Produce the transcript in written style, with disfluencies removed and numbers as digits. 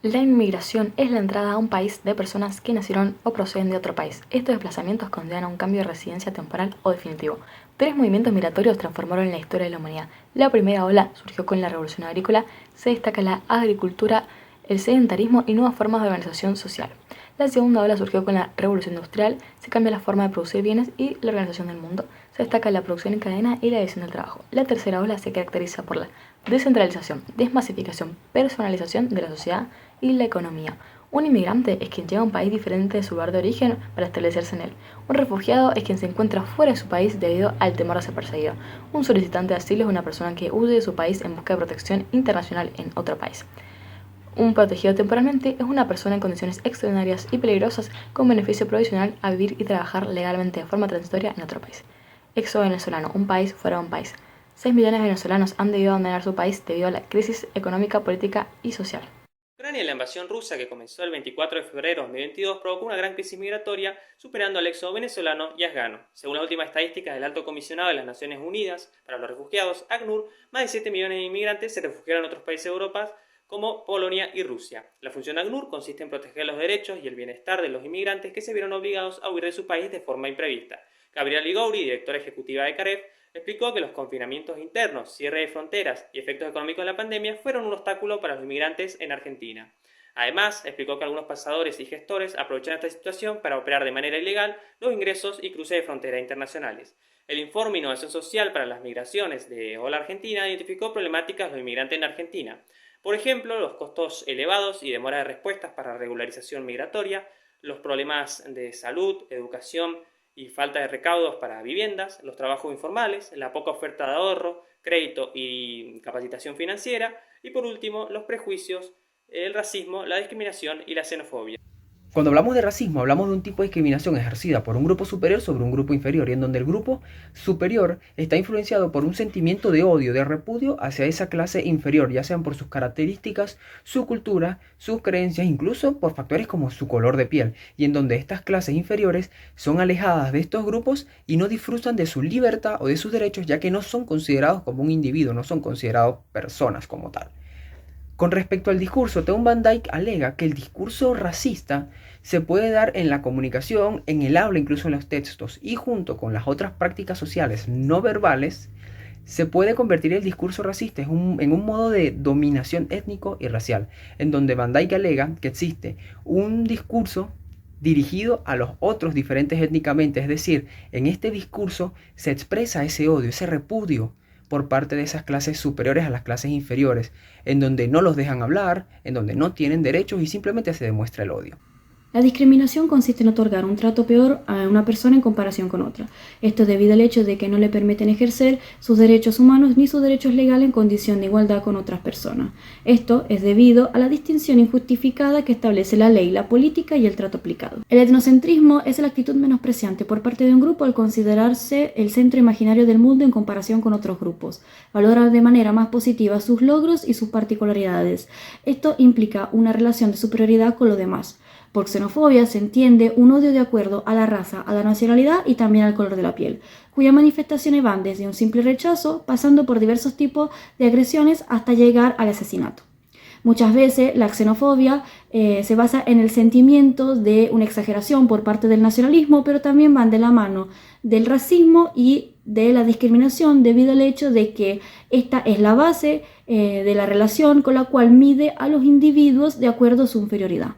La inmigración es la entrada a un país de personas que nacieron o proceden de otro país. Estos desplazamientos conllevan a un cambio de residencia temporal o definitivo. Tres movimientos migratorios transformaron la historia de la humanidad. La primera ola surgió con la revolución agrícola, se destaca la agricultura, el sedentarismo y nuevas formas de organización social. La segunda ola surgió con la revolución industrial, se cambia la forma de producir bienes y la organización del mundo. Se destaca la producción en cadena y la división del trabajo. La tercera ola se caracteriza por la descentralización, desmasificación, personalización de la sociedad y la economía. Un inmigrante es quien llega a un país diferente de su lugar de origen para establecerse en él. Un refugiado es quien se encuentra fuera de su país debido al temor a ser perseguido. Un solicitante de asilo es una persona que huye de su país en busca de protección internacional en otro país. Un protegido temporalmente es una persona en condiciones extraordinarias y peligrosas con beneficio provisional a vivir y trabajar legalmente de forma transitoria en otro país. Éxodo venezolano, un país fuera de un país. 6 millones de venezolanos han debido abandonar su país debido a la crisis económica, política y social. Ucrania, la invasión rusa que comenzó el 24 de febrero de 2022 provocó una gran crisis migratoria, superando al éxodo venezolano y afgano. Según la última estadística del Alto Comisionado de las Naciones Unidas para los Refugiados, ACNUR, más de 7 millones de inmigrantes se refugiaron en otros países de Europa como Polonia y Rusia. La función de ACNUR consiste en proteger los derechos y el bienestar de los inmigrantes que se vieron obligados a huir de su país de forma imprevista. Gabriela Ligouri, directora ejecutiva de CAREF, explicó que los confinamientos internos, cierre de fronteras y efectos económicos de la pandemia fueron un obstáculo para los inmigrantes en Argentina. Además, explicó que algunos pasadores y gestores aprovechan esta situación para operar de manera ilegal los ingresos y cruces de frontera internacionales. El informe Innovación Social para las Migraciones de Hola Argentina identificó problemáticas de los inmigrantes en Argentina. Por ejemplo, los costos elevados y demora de respuestas para regularización migratoria, los problemas de salud, educación y falta de recaudos para viviendas, los trabajos informales, la poca oferta de ahorro, crédito y capacitación financiera, y por último, los prejuicios, el racismo, la discriminación y la xenofobia. Cuando hablamos de racismo, hablamos de un tipo de discriminación ejercida por un grupo superior sobre un grupo inferior, y en donde el grupo superior está influenciado por un sentimiento de odio, de repudio hacia esa clase inferior, ya sean por sus características, su cultura, sus creencias, incluso por factores como su color de piel, y en donde estas clases inferiores son alejadas de estos grupos y no disfrutan de su libertad o de sus derechos, ya que no son considerados como un individuo, no son considerados personas como tal. Con respecto al discurso, Teun Van Dyke alega que el discurso racista se puede dar en la comunicación, en el habla, incluso en los textos, y junto con las otras prácticas sociales no verbales, se puede convertir el discurso racista en un modo de dominación étnico y racial, en donde Van Dyke alega que existe un discurso dirigido a los otros diferentes étnicamente, es decir, en este discurso se expresa ese odio, ese repudio por parte de esas clases superiores a las clases inferiores, en donde no los dejan hablar, en donde no tienen derechos y simplemente se demuestra el odio. La discriminación consiste en otorgar un trato peor a una persona en comparación con otra. Esto es debido al hecho de que no le permiten ejercer sus derechos humanos ni sus derechos legales en condición de igualdad con otras personas. Esto es debido a la distinción injustificada que establece la ley, la política y el trato aplicado. El etnocentrismo es la actitud menospreciante por parte de un grupo al considerarse el centro imaginario del mundo en comparación con otros grupos. Valorar de manera más positiva sus logros y sus particularidades. Esto implica una relación de superioridad con los demás. Por xenofobia se entiende un odio de acuerdo a la raza, a la nacionalidad y también al color de la piel, cuyas manifestaciones van desde un simple rechazo, pasando por diversos tipos de agresiones hasta llegar al asesinato. Muchas veces la xenofobia se basa en el sentimiento de una exageración por parte del nacionalismo, pero también van de la mano del racismo y de la discriminación debido al hecho de que esta es la base de la relación con la cual mide a los individuos de acuerdo a su inferioridad.